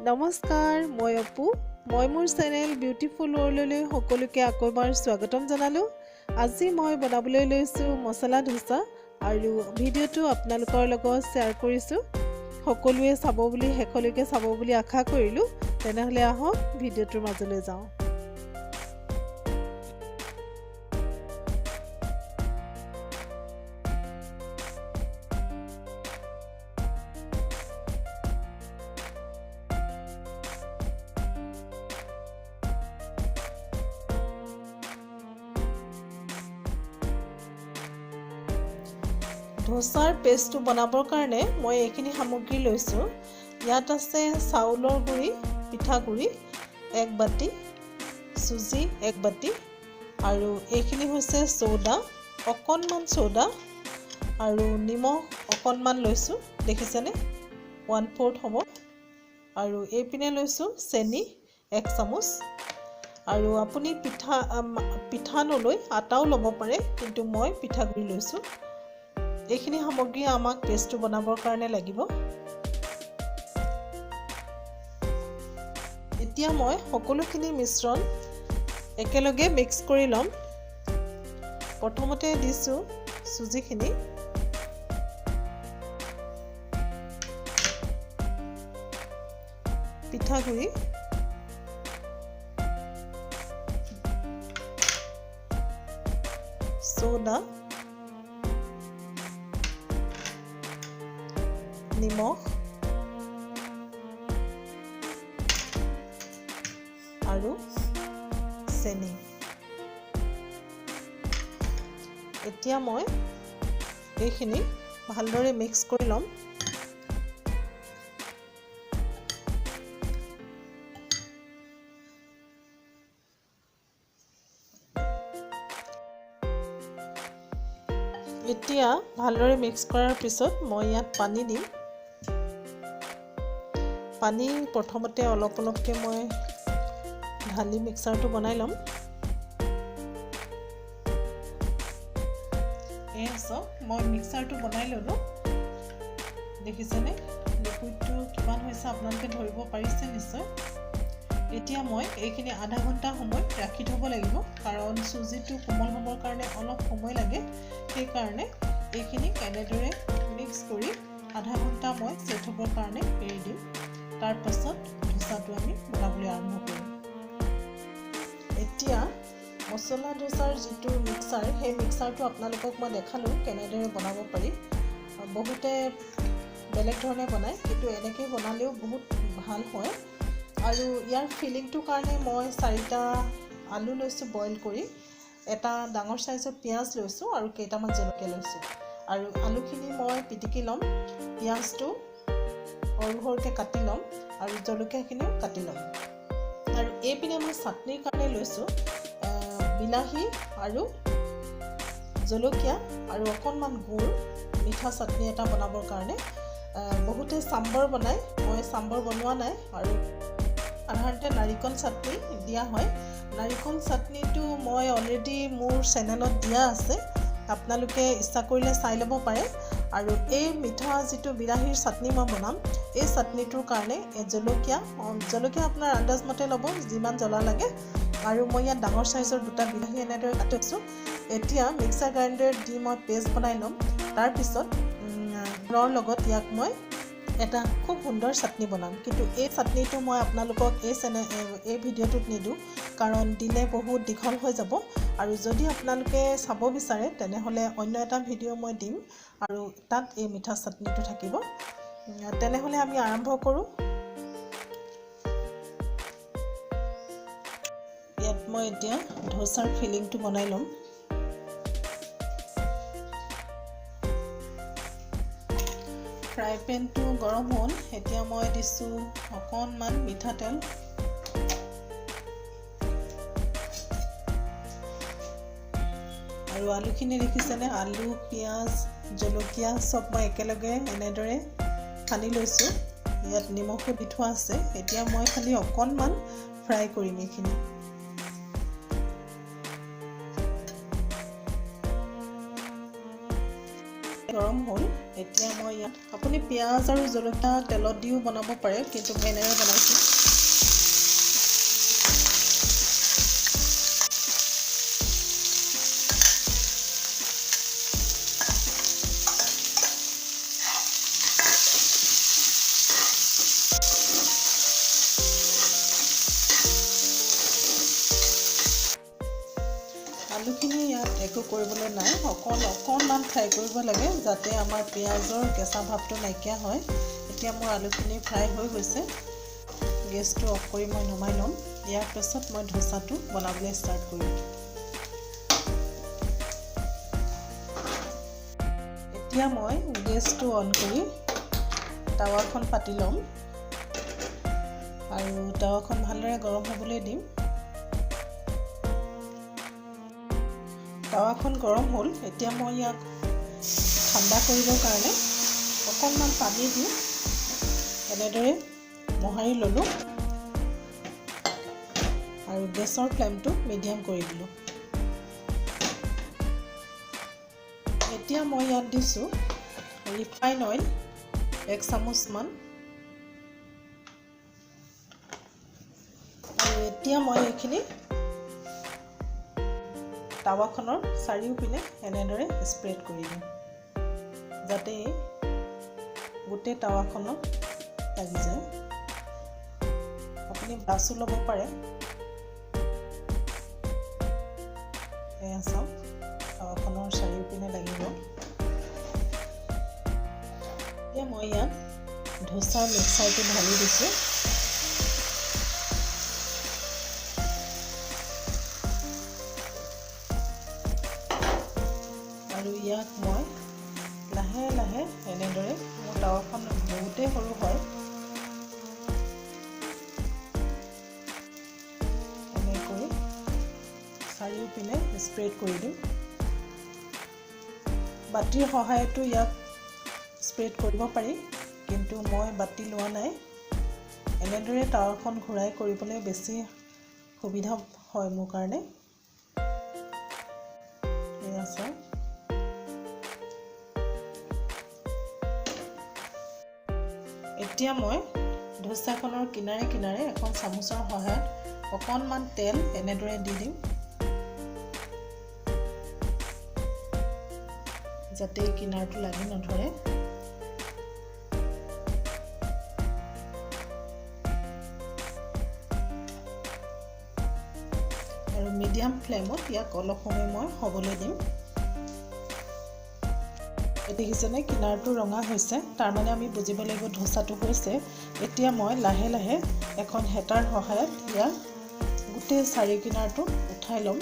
নমস্কাৰ মই অপু মই মোৰ চেনেল বিউটিফুল ৱৰ্ল্ডলৈ সকলোকে আকৌ এবাৰ স্বাগতম জনালোঁ। আজি মই বনাবলৈ লৈছোঁ মছলা ধোচা আৰু ভিডিঅ'টো আপোনালোকৰ লগত শ্বেয়াৰ কৰিছোঁ। সকলোৱে চাব বুলি শেষলৈকে চাব বুলি আশা কৰিলোঁ। তেনেহ'লে আহক ভিডিঅ'টোৰ মাজলৈ যাওঁ। ধোচাৰ পেষ্টটো বনাবৰ কাৰণে মই এইখিনি সামগ্ৰী লৈছোঁ। ইয়াত আছে চাউলৰ গুড়ি, পিঠাগুড়ি 1 বাটি, চুজি 1 বাটি আৰু এইখিনি হৈছে চৌদা, অকণমান চৌদা আৰু নিমখ অকণমান লৈছোঁ, দেখিছেনে 1/4 হ'ব। আৰু এইপিনে লৈছোঁ চেনি 1 চামুচ আৰু আপুনি পিঠা নলৈ আটাও ল'ব পাৰে, কিন্তু মই পিঠাগুড়ি লৈছোঁ। এইখিনি সামগ্ৰী আমাক পেষ্টটো বনাবৰ কাৰণে লাগিব। এতিয়া মই সকলোখিনি মিশ্ৰণ একেলগে মিক্স কৰি ল'ম। প্ৰথমতে দিছোঁ চুজিখিনি, পিঠাগুড়ি, চৌদা, নিমখ আৰু চেনি। এতিয়া মই এইখিনি ভালদৰে মিক্স কৰি ল'ম। এতিয়া ভালদৰে মিক্স কৰাৰ পিছত মই ইয়াত পানী দিম। পানী প্ৰথমতে অলপ অলপকৈ মই ঢালি মিক্সাৰটো বনাই ল'ম। এয়া চাওক, মই মিক্সাৰটো বনাই ল'লোঁ। দেখিছেনে লিকুইডটো কিমান হৈছে, আপোনালোকে ধৰিব পাৰিছে নিশ্চয়। এতিয়া মই এইখিনি আধা ঘণ্টা সময় ৰাখি থ'ব লাগিব, কাৰণ চুজিটো কোমল হ'বৰ কাৰণে অলপ সময় লাগে। সেইকাৰণে এইখিনি এনেদৰে মিক্স কৰি আধা ঘণ্টা মই ছেট হ'বৰ কাৰণে এৰি দিম। তাৰ পাছত ধোচাটো আমি বনাবলৈ আৰম্ভ কৰিম। এতিয়া মছলা ধোচাৰ যিটো মিক্সাৰ, সেই মিক্সাৰটো আপোনালোকক মই দেখালোঁ কেনেদৰে বনাব পাৰি। বহুতে বেলেগ ধৰণে বনায়, কিন্তু এনেকৈ বনালেও বহুত ভাল হয়। আৰু ইয়াৰ ফিলিংটোৰ কাৰণে মই 4টা আলু লৈছোঁ বইল কৰি, এটা ডাঙৰ চাইজৰ পিঁয়াজ লৈছোঁ আৰু কেইটামান জলকীয়া লৈছোঁ। আৰু আলুখিনি মই পিটিকি ল'ম, পিঁয়াজটো সৰু সৰুকৈ কাটি ল'ম আৰু জলকীয়াখিনিও কাটি ল'ম। আৰু এইপিনে মই চাটনিৰ কাৰণে লৈছোঁ বিলাহী আৰু জলকীয়া আৰু অকণমান গুড়, মিঠা চাটনি এটা বনাবৰ কাৰণে। বহুতে চাম্বৰ বনায়, মই চাম্বৰ বনোৱা নাই। আৰু সাধাৰণতে নাৰিকল চাটনি দিয়া হয়। নাৰিকল চাটনিটো মই অলৰেডি মোৰ চেনেলত দিয়া আছে, আপোনালোকে ইচ্ছা কৰিলে চাই ল'ব পাৰে। আৰু এই মিঠা যিটো বিলাহীৰ চাটনি মই বনাম, এই চাটনিটোৰ কাৰণে জলকীয়া আপোনাৰ আন্দাজমতে ল'ব, যিমান জ্বলা লাগে। আৰু মই ইয়াত ডাঙৰ চাইজৰ 2টা বিলাহী এনেদৰে কাটিছোঁ। এতিয়া মিক্সাৰ গ্ৰাইণ্ডাৰত দি মই পেষ্ট বনাই ল'ম। তাৰপিছত গুড়ৰ লগত ইয়াক মই এটা খুব সুন্দৰ চাটনি বনাম। কিন্তু এই চাটনিটো মই আপোনালোকক এই ভিডিঅ'টোত নিদিওঁ, কাৰণ দিলে বহুত দীঘল হৈ যাব। আৰু যদি আপোনালোকে চাব বিচাৰে তেনেহ'লে অন্য এটা ভিডিঅ' মই দিম, আৰু তাত এই মিঠা চাটনিটো থাকিব। তেনেহ'লে আমি আৰম্ভ কৰোঁ। ইয়াত মই এতিয়া ধোচাৰ ফিলিংটো বনাই ল'ম। ফ্ৰাই পেনটো গৰম হ'ল। এতিয়া মই দিছোঁ অকণমান মিঠাতেল। আৰু আলুখিনি দেখিছেনে, আলু, পিঁয়াজ, জলকীয়া চব মই একেলগে এনেদৰে সানি লৈছোঁ। ইয়াত নিমখো দি থোৱা আছে। এতিয়া মই খালি অকণমান ফ্ৰাই কৰিম এইখিনি। গৰম হ'ল এতিয়া মই ইয়াত আপুনি পিয়াজ আৰু জলকীয়া তেলত দিও বনাব পাৰে কিন্তু এনেৰে বনাইছোঁ আলুখিনি ইয়াত একো কৰিবলৈ নাই অকণমান ফ্ৰাই কৰিব লাগে যাতে আমাৰ পিঁয়াজৰ কেঁচা ভাৱটো নাইকিয়া হয় এতিয়া মোৰ আলুখিনি ফ্ৰাই হৈ গৈছে গেছটো অফ কৰি মই নমাই ল'ম ইয়াৰ পিছত মই ধোচাটো বনাবলৈ ষ্টাৰ্ট কৰিম এতিয়া মই গেছটো অন কৰি টাৱাখন পাতি ল'ম আৰু টাৱাখন ভালদৰে গৰম হ'বলৈ দিম টাৱাখন গৰম হ'ল এতিয়া মই ইয়াক ঠাণ্ডা কৰিবৰ কাৰণে অকণমান পানী দি এনেদৰে মোহাৰি ল'লোঁ আৰু গেছৰ ফ্লেমটো মিডিয়াম কৰি দিলোঁ এতিয়া মই ইয়াত দিছোঁ ৰিফাইন অইল 1 চামুচমান আৰু এতিয়া মই এইখিনি টাৱাখনৰ চাৰিওপিনে এনেদৰে স্প্ৰেড কৰি দিম যাতে গোটেই টাৱাখনত লাগি যায় আপুনি ব্ৰাছো ল'ব পাৰে এয়া চাওক টাৱাখনৰ চাৰিওপিনে লাগিব এতিয়া মই ইয়াত ধোচাৰ মিক্সাৰটো ঢালি দিছোঁ আৰু ইয়াক মই লাহে লাহে এনেদৰে মোৰ টাৱাখন বহুতেই সৰু হয় এনেকৈ চাৰিওপিনে স্প্ৰেড কৰি দিম বাতিৰ সহায়তো ইয়াক স্প্ৰেড কৰিব পাৰি কিন্তু মই বাতি লোৱা নাই এনেদৰে টাৱাখন ঘূৰাই কৰিবলৈ বেছি সুবিধা হয় মোৰ কাৰণে এয়া চাওক এতিয়া মই ধোচাখনৰ কিনাৰে কিনাৰে এখন চামুচৰ সহায়ত অকণমান তেল এনেদৰে দি দিম যাতে কিনাৰটো লাগি নধৰে আৰু মিডিয়াম ফ্লেমত ইয়াক অলপ সময় মই হ'বলৈ দিম দেখিছেনে কিনাৰটো ৰঙা হৈছে তাৰমানে আমি বুজিব লাগিব ধোচাটো হৈছে এতিয়া মই লাহে লাহে এখন হেতাৰ সহায়ত ইয়াক গোটেই চাৰি কিনাৰটো উঠাই ল'ম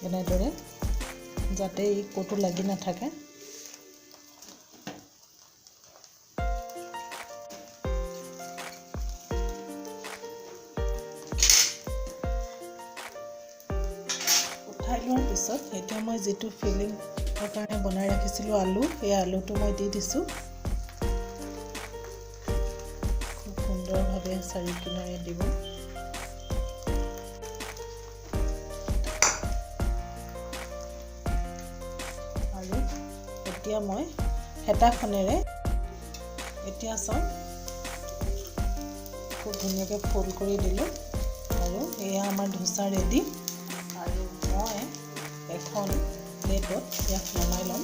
এনেদৰে যাতে ই ক'তো লাগি নাথাকে উঠাই লোৱাৰ পিছত এতিয়া মই যিটো ফিলিংৰ কাৰণে বনাই ৰাখিছিলোঁ আলু এই আলুটো মই দি দিছোঁ খুব সুন্দৰভাৱে চাৰি কিনাৰে দিব আৰু এতিয়া মই হেতাখনেৰে এতিয়া চাওক খুব ধুনীয়াকৈ ফোল্ড কৰি দিলোঁ আৰু এয়া আমাৰ ধোচা ৰেডি আৰু মই এখন প্লেটত ইয়াক নমাই ল'ম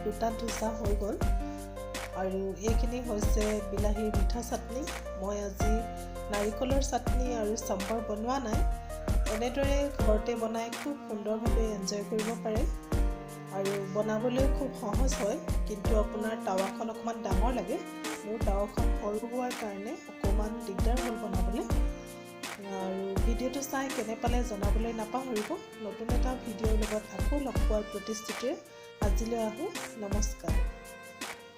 দুটা ধোচা হৈ গ'ল আৰু এইখিনি হৈছে বিলাহীৰ মিঠা চাটনি। মই আজি নাৰিকলৰ চাটনি আৰু চাম্বাৰ বনোৱা নাই। এনেদৰে ঘৰতে বনাই খুব সুন্দৰভাৱে এনজয় কৰিব পাৰে আৰু বনাবলৈ খুব সহজ হয়, কিন্তু আপোনাৰ টাৱাখন অকণমান ডাঙৰ লাগে। মোৰ টাৱাখন সৰু হোৱাৰ কাৰণে অকণমান দিগদাৰ হ'ল বনাবলৈ। আৰু ভিডিঅ'টো চাই কেনে পালে জনাবলৈ নাপাহৰিব। নতুন এটা ভিডিঅ'ৰ লগত আকৌ লগ পোৱাৰ প্ৰতিশ্ৰুতিৰে আজিলৈ আহোঁ। নমস্কাৰ।